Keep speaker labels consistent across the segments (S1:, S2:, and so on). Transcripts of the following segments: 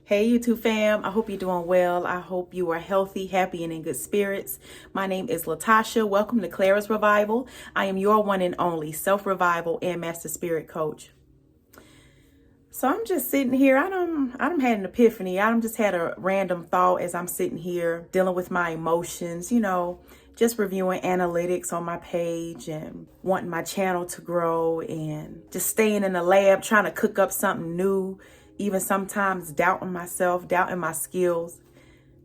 S1: Hey YouTube fam, I hope you're doing well. I hope you are healthy, happy, and in good spirits. My name is Latasha. Welcome to Clara's Revival. I am your one and only self-revival and master spirit coach. So I'm just sitting here. I don't had an epiphany. I just had a random thought as I'm sitting here dealing with my emotions, just reviewing analytics on my page and wanting my channel to grow and just staying in the lab trying to cook up something new, even sometimes doubting myself, doubting my skills.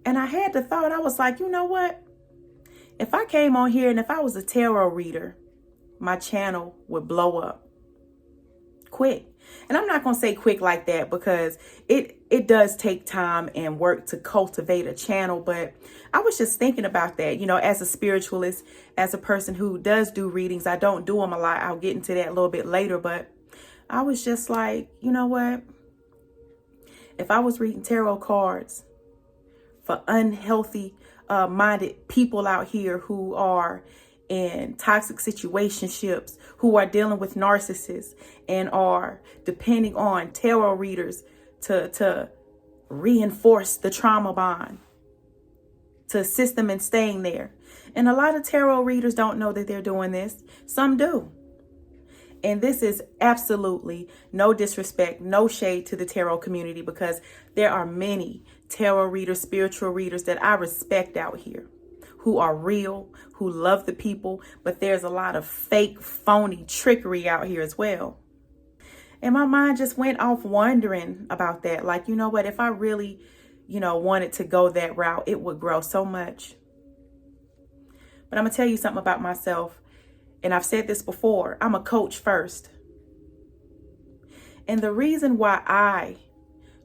S1: And I had the thought, I was like, you know what? If I came on here and if I was a tarot reader, my channel would blow up quick. And I'm not going to say quick like that because it does take time and work to cultivate a channel. But I was just thinking about that, as a spiritualist, as a person who does do readings. I don't do them a lot. I'll get into that a little bit later. But I was just like, you know what? If I was reading tarot cards for unhealthy minded people out here who are in toxic situationships, who are dealing with narcissists and are depending on tarot readers to reinforce the trauma bond, to assist them in staying there. And a lot of tarot readers don't know that they're doing this. Some do. And this is absolutely no disrespect, no shade to the tarot community, because there are many tarot readers, spiritual readers that I respect out here who are real, who love the people, but there's a lot of fake, phony trickery out here as well. And my mind just went off wondering about that. Like, you know what, if I really, wanted to go that route, it would grow so much. But I'm gonna tell you something about myself. And I've said this before, I'm a coach first. And the reason why I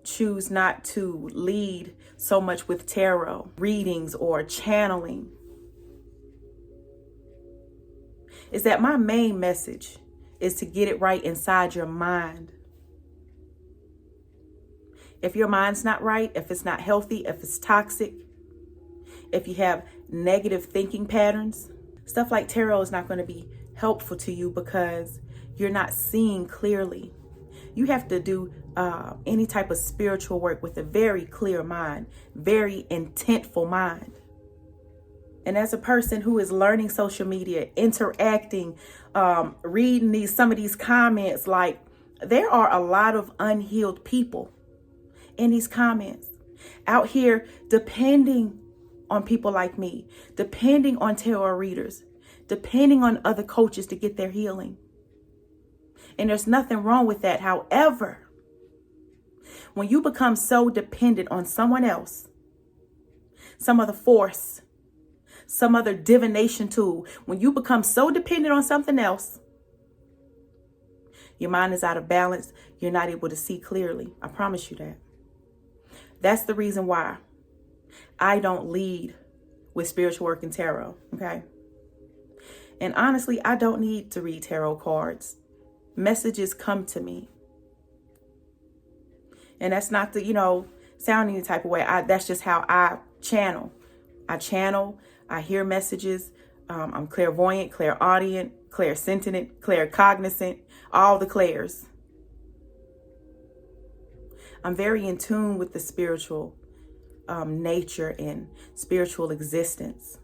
S1: choose not to lead so much with tarot readings or channeling is that my main message is to get it right inside your mind. If your mind's not right, if it's not healthy, if it's toxic, if you have negative thinking patterns, stuff like tarot is not going to be helpful to you because you're not seeing clearly. You have to do any type of spiritual work with a very clear mind, very intentful mind. And as a person who is learning social media, interacting, reading some of these comments, like there are a lot of unhealed people in these comments out here depending on people like me, depending on tarot readers, depending on other coaches to get their healing. And there's nothing wrong with that. However, when you become so dependent on someone else, some other force, some other divination tool, when you become so dependent on something else, your mind is out of balance. You're not able to see clearly. I promise you that. That's the reason why I don't lead with spiritual work and tarot, okay? And honestly, I don't need to read tarot cards. Messages come to me. And that's not the, sounding any type of way. That's just how I channel. I hear messages. I'm clairvoyant, clairaudient, clairsentient, claircognizant, all the clairs. I'm very in tune with the spiritual nature and spiritual existence.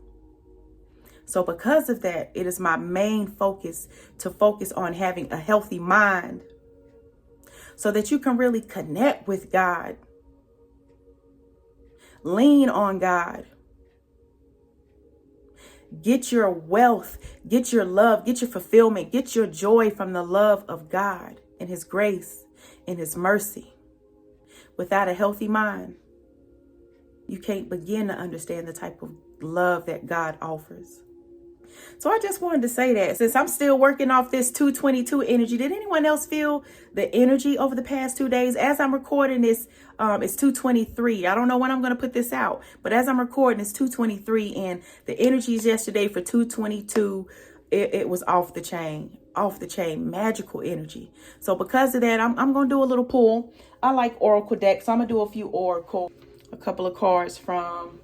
S1: So because of that, it is my main focus to focus on having a healthy mind so that you can really connect with God, lean on God, get your wealth, get your love, get your fulfillment, get your joy from the love of God and His grace and His mercy. Without a healthy mind, you can't begin to understand the type of love that God offers. So I just wanted to say that since I'm still working off this 222 energy, did anyone else feel the energy over the past 2 days? As I'm recording this, it's 223. I don't know when I'm going to put this out, but as I'm recording, it's 223. And the energies yesterday for 222, it was off the chain, magical energy. So because of that, I'm going to do a little pull. I like Oracle decks, so I'm going to do a few Oracle, a couple of cards from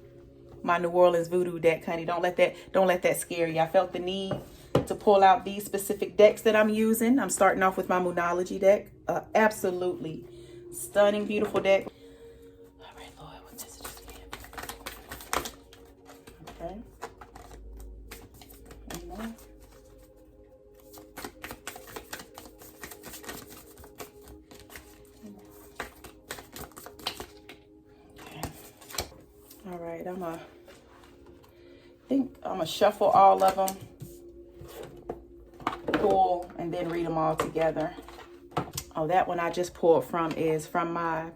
S1: my New Orleans voodoo deck, honey. Don't let that scare you. I felt the need to pull out these specific decks that I'm using. I'm starting off with my Moonology deck. Absolutely stunning, beautiful deck. right, think I'm gonna shuffle all of them, pull, and then read them all together. Oh, that one I just pulled from is from my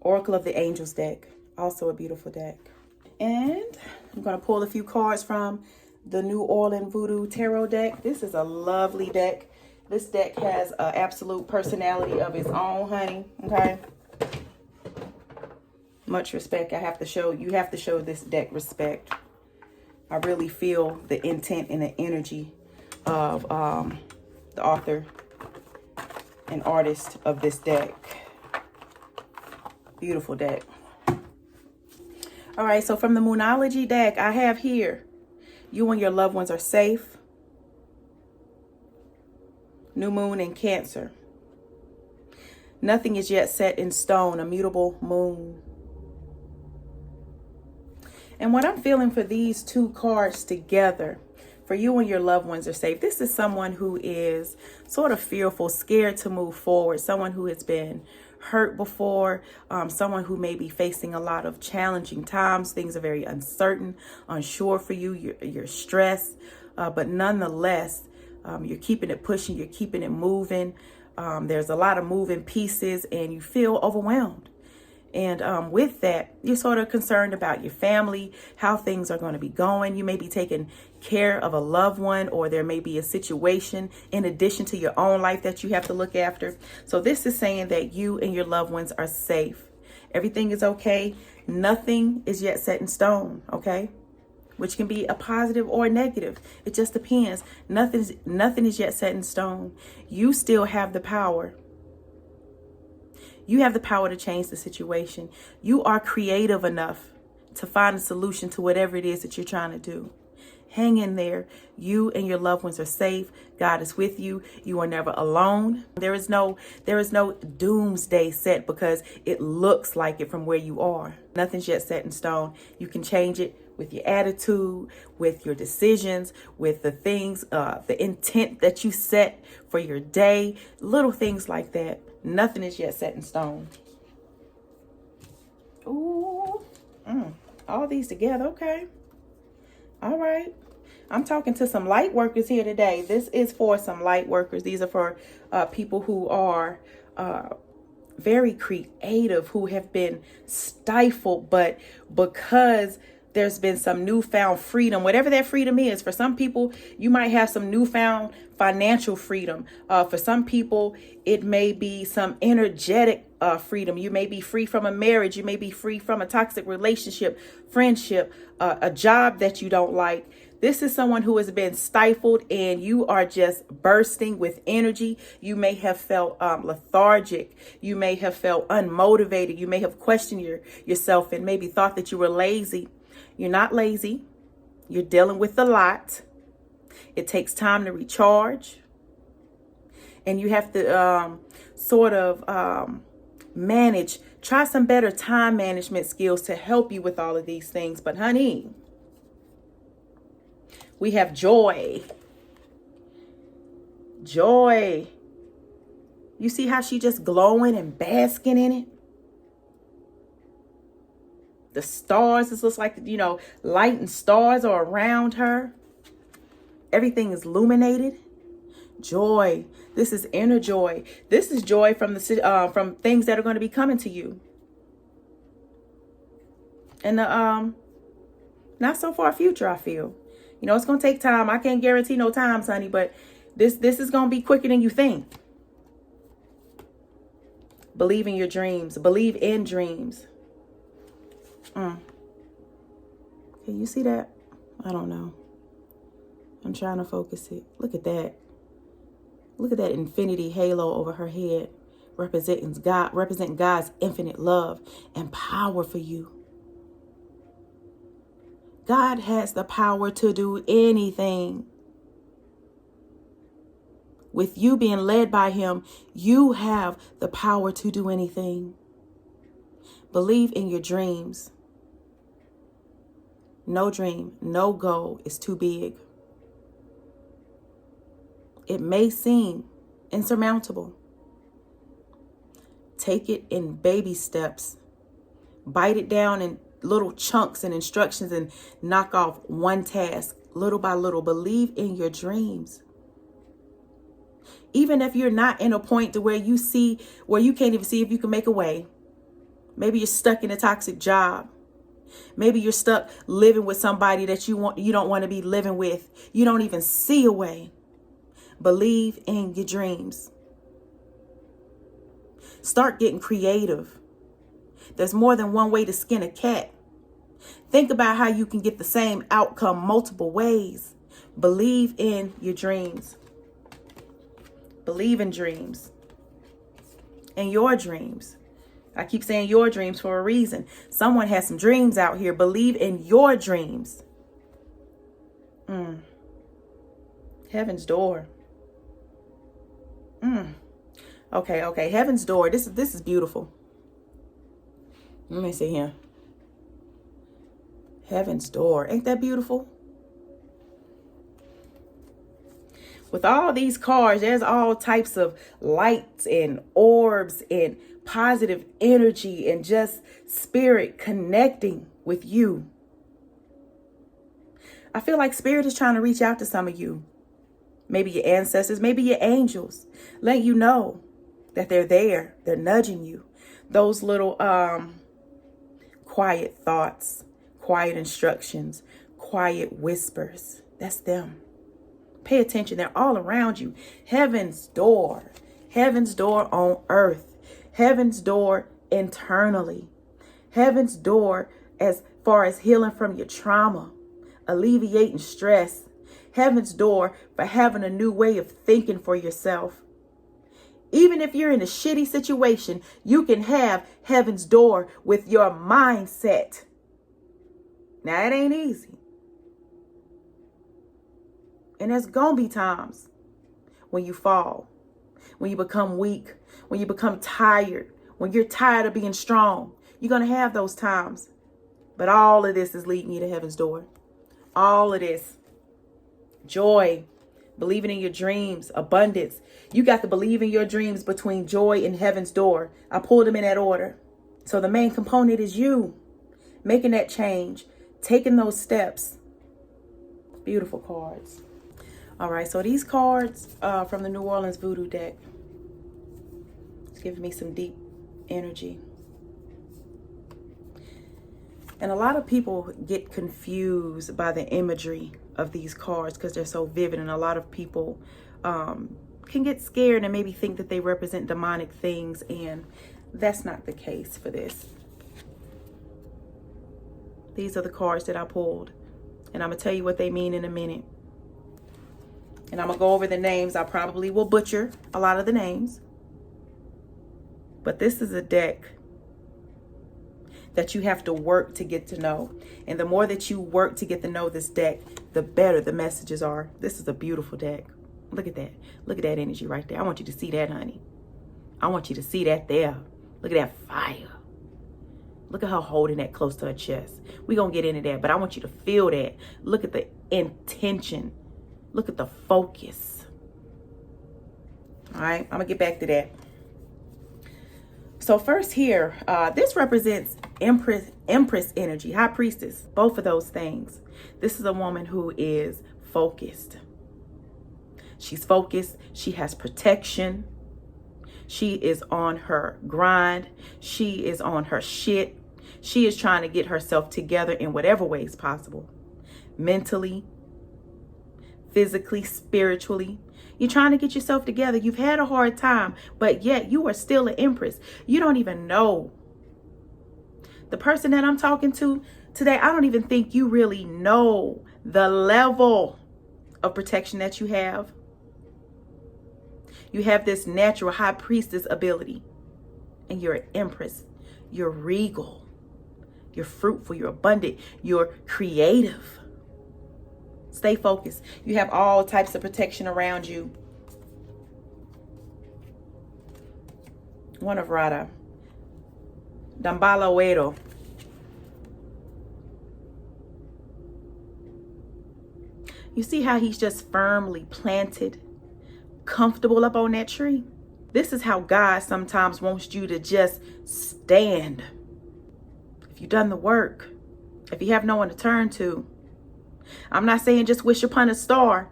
S1: Oracle of the Angels deck. Also a beautiful deck. And I'm going to pull a few cards from the New Orleans Voodoo Tarot deck. This is a lovely deck. This deck has an absolute personality of its own, honey. Okay. Much respect. You have to show this deck respect. I really feel the intent and the energy of the author and artist of this deck. Beautiful deck. All right, so from the Moonology deck, I have here, you and your loved ones are safe. New moon in Cancer. Nothing is yet set in stone, a mutable moon. And what I'm feeling for these two cards together, for you and your loved ones are safe. This is someone who is sort of fearful, scared to move forward, someone who has been hurt before, someone who may be facing a lot of challenging times. Things are very uncertain, unsure for you. You're stressed, but nonetheless, you're keeping it pushing, you're keeping it moving. There's a lot of moving pieces and you feel overwhelmed. And with that, you're sort of concerned about your family, how things are going to be going. You may be taking care of a loved one, or there may be a situation in addition to your own life that you have to look after. So this is saying that you and your loved ones are safe. Everything is okay. Nothing is yet set in stone, okay? Which can be a positive or a negative. It just depends. Nothing is yet set in stone. You still have the power. You have the power to change the situation. You are creative enough to find a solution to whatever it is that you're trying to do. Hang in there. You and your loved ones are safe. God is with you. You are never alone. There is no doomsday set because it looks like it from where you are. Nothing's yet set in stone. You can change it with your attitude, with your decisions, with the things, the intent that you set for your day, little things like that. Nothing is yet set in stone. Ooh, all these together. Okay. All right. I'm talking to some light workers here today. This is for some light workers. These are for people who are very creative, who have been stifled, but because there's been some newfound freedom, whatever that freedom is. For some people, you might have some newfound financial freedom. For some people, it may be some energetic freedom. You may be free from a marriage. You may be free from a toxic relationship, friendship, a job that you don't like. This is someone who has been stifled and you are just bursting with energy. You may have felt lethargic. You may have felt unmotivated. You may have questioned yourself and maybe thought that you were lazy. You're not lazy. You're dealing with a lot. It takes time to recharge. And you have to try some better time management skills to help you with all of these things. But honey, we have joy. Joy. You see how she just glowing and basking in it? The stars, it looks like, light and stars are around her. Everything is illuminated. Joy. This is inner joy. This is joy from from things that are going to be coming to you. And the not so far future, I feel. It's going to take time. I can't guarantee no times, honey, but this is going to be quicker than you think. Believe in your dreams. Believe in dreams. Can you see that? I don't know. I'm trying to focus it. Look at that. Look at that infinity halo over her head, representing God's infinite love and power for you. God has the power to do anything. With you being led by him, you have the power to do anything. Believe in your dreams. No dream, no goal is too big. It may seem insurmountable. Take it in baby steps. Bite it down and little chunks and instructions and knock off one task little by little. Believe in your dreams. Even if you're not in a point to where you can't even see if you can make a way. Maybe you're stuck in a toxic job. Maybe you're stuck living with somebody that you don't want to be living with. You don't even see a way. Believe in your dreams. Start getting creative. There's more than one way to skin a cat. Think about how you can get the same outcome multiple ways. Believe in your dreams. Believe in dreams. In your dreams. I keep saying your dreams for a reason. Someone has some dreams out here. Believe in your dreams. Heaven's door. Okay. Heaven's door. This is beautiful. Let me see here. Heaven's door. Ain't that beautiful? With all these cards, there's all types of lights and orbs and positive energy and just spirit connecting with you. I feel like spirit is trying to reach out to some of you. Maybe your ancestors, maybe your angels. Let you know that they're there. They're nudging you. Those little quiet thoughts, quiet instructions, quiet whispers. That's them. Pay attention. They're all around you. Heaven's door. Heaven's door on earth. Heaven's door internally. Heaven's door as far as healing from your trauma, alleviating stress. Heaven's door for having a new way of thinking for yourself. Even if you're in a shitty situation, you can have heaven's door with your mindset. Now, it ain't easy. And there's going to be times when you fall, when you become weak, when you become tired, when you're tired of being strong. You're going to have those times. But all of this is leading you to heaven's door. All of this. Joy, believing in your dreams, abundance. You got to believe in your dreams between joy and heaven's door. I pulled them in that order. So the main component is you making that change, taking those steps. Beautiful cards. All right, so these cards from the New Orleans Voodoo deck. It's giving me some deep energy. And a lot of people get confused by the imagery of these cards because they're so vivid. And a lot of people can get scared and maybe think that they represent demonic things. And that's not the case for this. These are the cards that I pulled. And I'm going to tell you what they mean in a minute. And I'm going to go over the names. I probably will butcher a lot of the names. But this is a deck that you have to work to get to know. And the more that you work to get to know this deck, the better the messages are. This is a beautiful deck. Look at that. Look at that energy right there. I want you to see that, honey. I want you to see that there. Look at that fire. Look at her holding that close to her chest. We're going to get into that, but I want you to feel that. Look at the intention. Look at the focus. All right, I'm going to get back to that. So first here, this represents Empress energy, High Priestess, both of those things. This is a woman who is focused. She's focused. She has protection. She is on her grind. She is on her shit. She is trying to get herself together in whatever ways possible. Mentally, physically, spiritually. You're trying to get yourself together. You've had a hard time, but yet you are still an empress. You don't even know. The person that I'm talking to today, I don't even think you really know the level of protection that you have. You have this natural high priestess ability, and you're an empress. You're regal. You're fruitful. You're abundant. You're creative. Stay focused. You have all types of protection around you. One of Rada. Dambala Oedo. You see how he's just firmly planted, comfortable up on that tree? This is how God sometimes wants you to just stand. If you've done the work, If you have no one to turn to, I'm not saying just wish upon a star,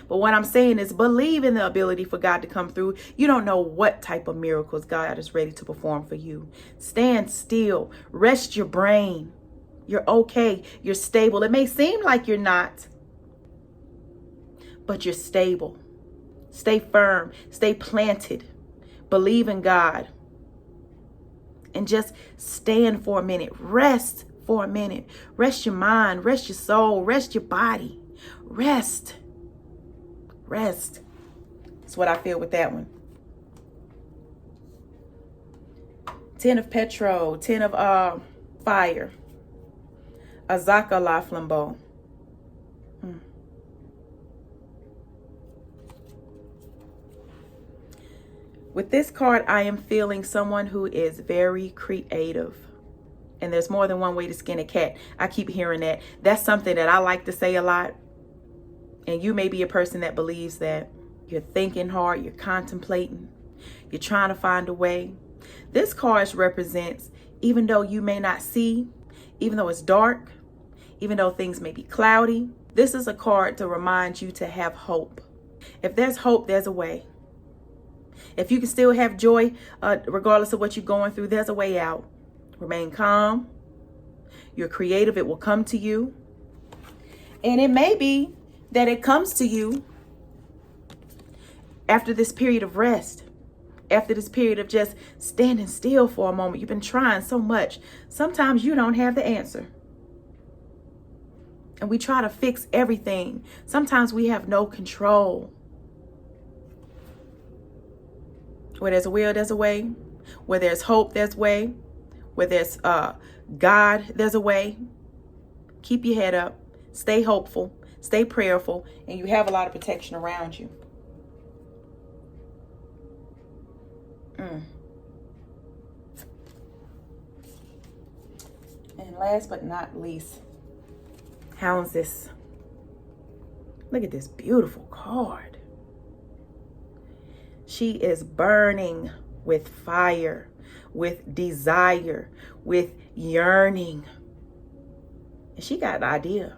S1: but what I'm saying is believe in the ability for God to come through. You don't know what type of miracles God is ready to perform for you. Stand still, rest your brain. You're okay, you're stable. It may seem like you're not, but you're stable. Stay firm, stay planted, believe in God, and just stand for a minute. Rest for a minute. Rest your mind, rest your soul, rest your body. Rest. Rest. That's what I feel with that one. 10 of petrol, 10 of fire. Azaka la flambeau. With this card, I am feeling someone who is very creative. And there's more than one way to skin a cat. I keep hearing that. That's something that I like to say a lot. And you may be a person that believes that. You're thinking hard, you're contemplating, you're trying to find a way. This card represents, even though you may not see, even though it's dark, even though things may be cloudy, this is a card to remind you to have hope. If there's hope, there's a way. If you can still have joy, regardless of what you're going through, there's a way out. Remain calm. You're creative. It will come to you. And it may be that it comes to you after this period of rest, after this period of just standing still for a moment. You've been trying so much. Sometimes you don't have the answer. And we try to fix everything. Sometimes we have no control. Where there's a will, there's a way. Where there's hope, there's a way. Where there's God, there's a way. Keep your head up. Stay hopeful. Stay prayerful. And you have a lot of protection around you. And last but not least, how's this? Look at this beautiful card. She is burning with fire, with desire, with yearning. And she got an idea.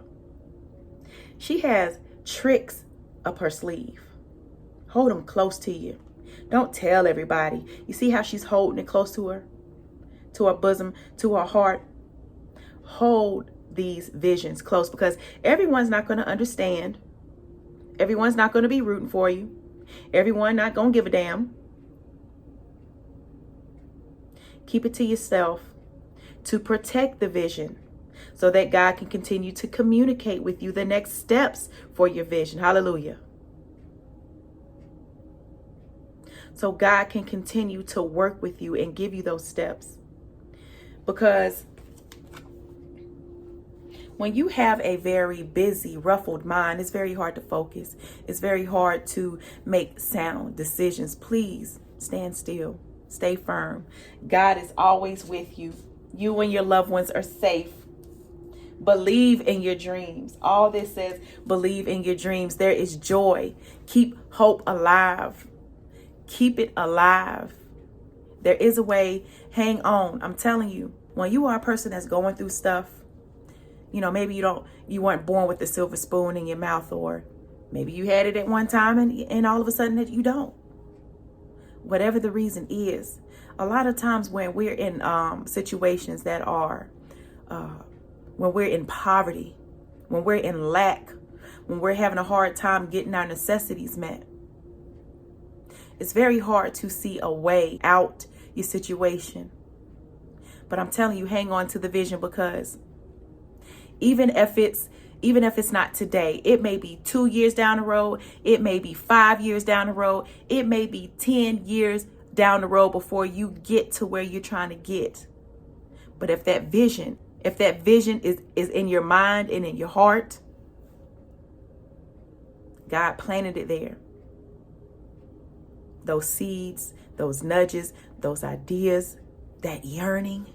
S1: She has tricks up her sleeve. Hold them close to you. Don't tell everybody. You see how she's holding it close to her bosom, to her heart? Hold these visions close, because everyone's not going to understand. Everyone's not going to be rooting for you. Everyone not going to give a damn. Keep it to yourself to protect the vision so that God can continue to communicate with you the next steps for your vision. Hallelujah. So God can continue to work with you and give you those steps. Because when you have a very busy, ruffled mind, it's very hard to focus. It's very hard to make sound decisions. Please stand still. Stay firm. God is always with you. You and your loved ones are safe. Believe in your dreams. All this says, believe in your dreams. There is joy. Keep hope alive. Keep it alive. There is a way. Hang on. I'm telling you, when you are a person that's going through stuff, maybe you weren't born with the silver spoon in your mouth, or maybe you had it at one time and all of a sudden that you don't. Whatever the reason is, a lot of times when we're in situations that are, when we're in poverty, when we're in lack, when we're having a hard time getting our necessities met, it's very hard to see a way out your situation. But I'm telling you, hang on to the vision, because even if it's not today, it may be 2 years down the road. It may be 5 years down the road. It may be 10 years down the road before you get to where you're trying to get. But if that vision is in your mind and in your heart, God planted it there. Those seeds, those nudges, those ideas, that yearning,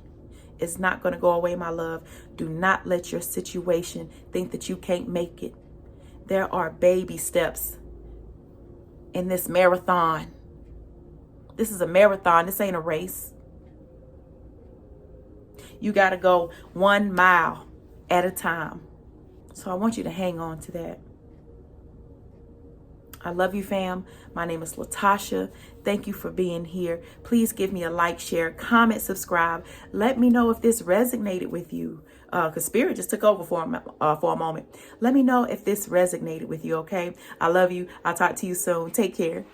S1: it's not going to go away, my love. Do not let your situation think that you can't make it. There are baby steps in this marathon. This is a marathon. This ain't a race. You got to go 1 mile at a time. So I want you to hang on to that. I love you, fam. My name is Latasha. Thank you for being here. Please give me a like, share, comment, subscribe. Let me know if this resonated with you. Because Spirit just took over for a moment. Let me know if this resonated with you, okay? I love you. I'll talk to you soon. Take care.